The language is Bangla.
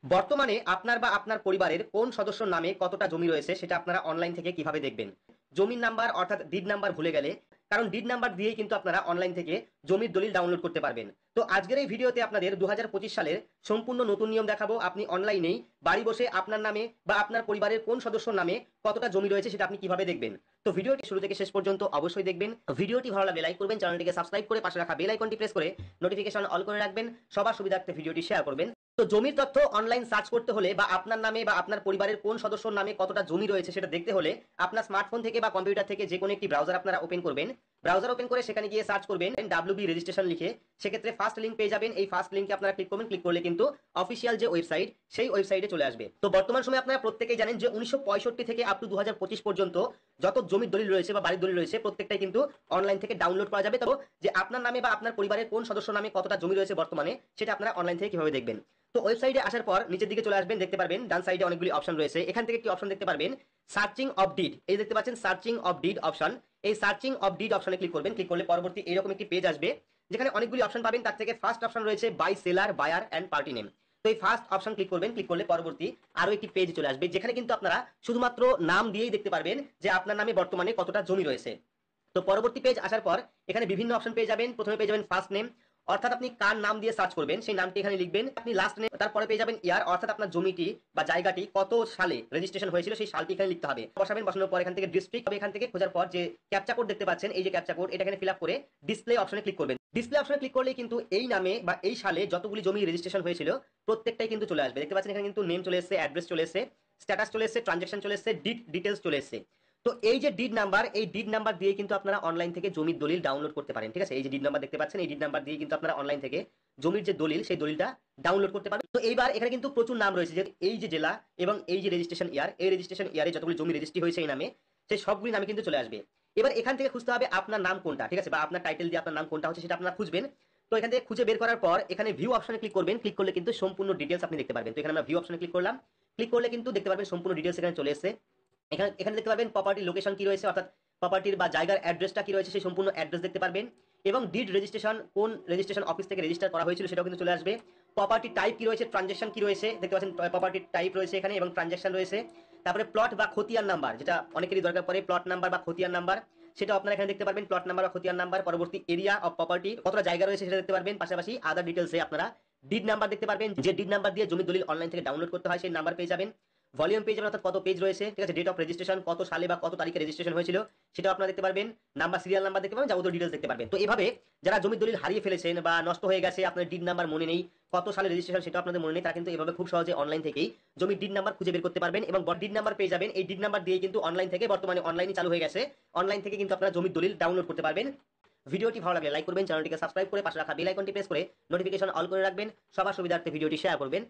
বর্তমানে আপনার বা আপনার পরিবারের কোন সদস্যর নামে কতটা জমি রয়েছে সেটা আপনারা অনলাইন থেকে কিভাবে দেখবেন? জমির নাম্বার অর্থাৎ ডিড নাম্বার ভুলে গেলে, কারণ ডিড নাম্বার দিয়েই কিন্তু আপনারা অনলাইন থেকে জমির দলিল ডাউনলোড করতে পারবেন। তো আজকের এই ভিডিওতে আপনাদের 2025 সালের সম্পূর্ণ নতুন নিয়ম দেখাবো। আপনি অনলাইনেই বাড়ি বসে আপনার নামে বা আপনার পরিবারের কোন সদস্যর নামে কতটা জমি রয়েছে সেটা আপনি কিভাবে দেখবেন। তো ভিডিওটি শুরু থেকে শেষ পর্যন্ত অবশ্যই দেখবেন। ভিডিওটি ভালো লাগলে লাইক করবেন, চ্যানেলটিকে সাবস্ক্রাইব করে পাশে রাখা বেল আইকনটি প্রেস করে নোটিফিকেশন অল করে রাখবেন। সবার সুবিধার্থে ভিডিওটি শেয়ার করবেন। তো জমির তথ্য অনলাইন সার্চ করতে হলে বা আপনার নামে বা আপনার পরিবারের কোন সদস্যর নামে কতটা জমি রয়েছে সেটা দেখতে হলে আপনার স্মার্টফোন থেকে বা কম্পিউটার থেকে যে কোনো একটি ব্রাউজার আপনারা ওপেন করবেন। ব্রাউজার ওপেন করে সেখানে গিয়ে সার্চ করবেন ডাব্লিউবি রেজিস্ট্রেশন লিখে। সেক্ষেত্রে ফার্স্ট লিঙ্ক পেয়ে যাবেন। এই ফার্স্ট লিঙ্কে আপনারা ক্লিক করবেন। ক্লিক করলে কিন্তু অফিসিয়াল যে ওয়েবসাইট সেই ওয়েবসাইটে চলে আসবে। তো বর্তমান সময়ে আপনারা প্রত্যেকেই জানেন যে 1965 থেকে আপ টু 2025 পর্যন্ত যত জমির দলিল রয়েছে বা বাড়ির দলিল রয়েছে প্রত্যেকটাই কিন্তু অনলাইন থেকে ডাউনলোড করা যাবে। তবে যে আপনার নামে বা আপনার পরিবারের কোন সদস্য নামে কতটা জমি রয়েছে বর্তমানে সেটা আপনারা অনলাইন থেকে কিভাবে দেখবেন। তো ওয়েবসাইটে আসার পর নিচের দিকে চলে আসবেন, দেখতে পারবেন ডান সাইডে অনেকগুলি অপশন রয়েছে। এখান থেকে একটি অপশন দেখতে পারবেন সার্চিং অফ ডিড। এই দেখতে পাচ্ছেন সার্চিং অফ ডিড অপশন। এই সার্চিং অফ ডিড অপশনে ক্লিক করবেন। ক্লিক করলে পরবর্তী এরকম একটি পেজ আসবে যেখানে অনেকগুলি অপশন পাবেন। তার থেকে ফার্স্ট অপশন রয়েছে by seller, buyer and party name. তো এই ফার্স্ট অপশন ক্লিক করবেন। ক্লিক করলে পরবর্তী আরো একটি পেজ চলে আসবে যেখানে কিন্তু আপনারা শুধুমাত্র নাম দিয়েই দেখতে পারবেন যে আপনার নামে বর্তমানে কতটা জমি রয়েছে। তো পরবর্তী পেজ আসার পর এখানে বিভিন্ন অপশন পেয়ে যাবেন। প্রথমে পেয়ে যাবেন ফার্স্ট নেম, অর্থাৎ আপনি কার নাম দিয়ে সার্চ করবেন সেই নামটি এখানে লিখবেন। আপনি লাস্ট নেম, তারপরে পেয়ে যাবেন ইয়ার, অর্থাৎ আপনার জমিটি বা জায়গাটি কত সালে রেজিস্ট্রেশন হয়েছিল সেই সালটি এখানে লিখতে হবে। বসাবেন, বসানোর পর এখান থেকে ডিস্ট্রিক্ট হবে। এখান থেকে খোঁজার পর যে ক্যাপচা কোড দেখতে পাচ্ছেন, এই যে ক্যাপচা কোড, এটা এখানে ফিল আপ করে ডিসপ্লে অপশনে ক্লিক করবেন। ডিসপ্লে অপশনে ক্লিক করলে কিন্তু এই নামে বা এই সালে যতগুলি জমি রেজিস্ট্রেশন হয়েছিল প্রত্যেকটাই কিন্তু চলে আসবে। দেখতে পাচ্ছেন এখানে কিন্তু নেম চলে এসেছে, অ্যাড্রেস চলে এসেছে, স্ট্যাটাস চলে এসেছে, ট্রানজাকশন চলে এসেছে, ডিড ডিটেলস চলে এসেছে। তো এই যে ডিড নাম্বার, এই ডিড নাম্বার দিয়ে কিন্তু আপনারা অনলাইন থেকে জমির দলিল ডাউনলোড করতে পারেন। ঠিক আছে, এই যে ডিড নাম্বার দেখতে পাচ্ছেন, এই ডিড নাম্বার দিয়ে কিন্তু আপনারা অনলাইন থেকে জমির যে দলিল সেই দলিলটা ডাউনলোড করতে পারবেন। তো এইবার এখানে কিন্তু প্রচুর নাম রয়েছে, যে এই যে জেলা এবং এই যে রেজিস্ট্রেশন ইয়ার, এই রেজিস্ট্রেশন ইয়ারে যতগুলি জমি রেজিস্ট্রি হয়েছে এই নামে, সেই সবগুলি নামে কিন্তু চলে আসবে। এবার এখান থেকে খুঁজতে হবে আপনার নাম কোনটা, ঠিক আছে, বা আপনার টাইটেল দিয়ে আপনার নাম কোনটা হচ্ছে সেটা আপনারা খুঁজবেন। তো এখান থেকে খুঁজে বের করার পর এখানে ভিউ অপশনে ক্লিক করবেন। ক্লিক করলে কিন্তু সম্পূর্ণ ডিটেলস আপনি দেখতে পারবেন। তো এখানে আমরা ভিউ অপশনে ক্লিক করলাম। ক্লিক করলে কিন্তু দেখতে পারবেন সম্পূর্ণ ডিটেলস এখানে চলে এসেছে। এখানে এখানে দেখতে পাবেন প্রপার্টি লোকেশন কি রয়েছে, অর্থাৎ প্রপার্টির বা জায়গার অ্যাড্রেসটা কি রয়েছে সেই সম্পূর্ণ অ্যাড্রেস দেখতে পারবেন। এবং ডিড রেজিস্ট্রেশন কোন রেজিস্ট্রেশন অফিস থেকে রেজিস্টার করা হয়েছিল সেটাও কিন্তু চলে আসবে। প্রপার্টি টাইপ কি রয়েছে, ট্রানজাকশন কি রয়েছে দেখতে পাচ্ছেন, প্রপার্টি টাইপ রয়েছে এখানে এবং ট্রানজাকশন রয়েছে। তারপরে প্লট বা খতিয়ান নাম্বার, যেটা অনেকেরই দরকার পড়ে, প্লট নাম্বার বা খতিয়ান নাম্বার, সেটা আপনারা এখানে দেখতে পারবেন। প্লট নাম্বার বা খতিয়ান নাম্বার, পরবর্তী এরিয়া অফ প্রপার্টি, কতটা জায়গা রয়েছে সেটা দেখতে পারবেন। পাশাপাশি আদার ডিটেলসে আপনারা ডিড নাম্বার দেখতে পারবেন। যে ডিড নাম্বার দিয়ে জমি দলিল অনলাইন থেকে ডাউনলোড করতে হয় সেই নাম্বার পেয়ে যাবেন। ভলিউম পেয়ে যাবেন, অর্থাৎ কত পেজ রয়েছে, ঠিক আছে, ডেট অফ রেজিস্ট্রেশন কত সালে বা কত তারিখে রেজিস্ট্রেশন হয়েছিল সেটাও আপনারা দেখতে পারবেন। নাম্বার, সিরিয়াল নাম্বার দেখতে পাবেন, যাবতীয় ডিটেলস দেখতে পারবেন। তো এভাবে যারা জমির দলিল হারিয়ে ফেলেছেন বা নষ্ট হয়ে গেছে, আপনার ডিড নাম্বার মনে নেই, কত সালে রেজিস্ট্রেশন সেটা আপনাদের মনে নেই, তারা কিন্তু এভাবে খুব সহজে অনলাইন থেকেই জমির ডিড নাম্বার খুঁজে বের করতে পারবেন এবং ডিড নাম্বার পেয়ে যাবেন। এই ডিড নাম্বার দিয়ে কিন্তু অনলাইন থেকে, বর্তমানে অনলাইনে চালু হয়ে গেছে, অনলাইন থেকে কিন্তু আপনারা জমির দলিল ডাউনলোড করতে পারবেন। ভিডিওটি ভালো লাগলে লাইক করবেন, চ্যানেলটিকে সাবস্ক্রাইব করে পাশে রাখা বেল আইকনটি প্রেস করে নোটিফিকেশন অল করে রাখবেন। সবার সুবিধার্থে ভিডিওটি শেয়ার করবেন।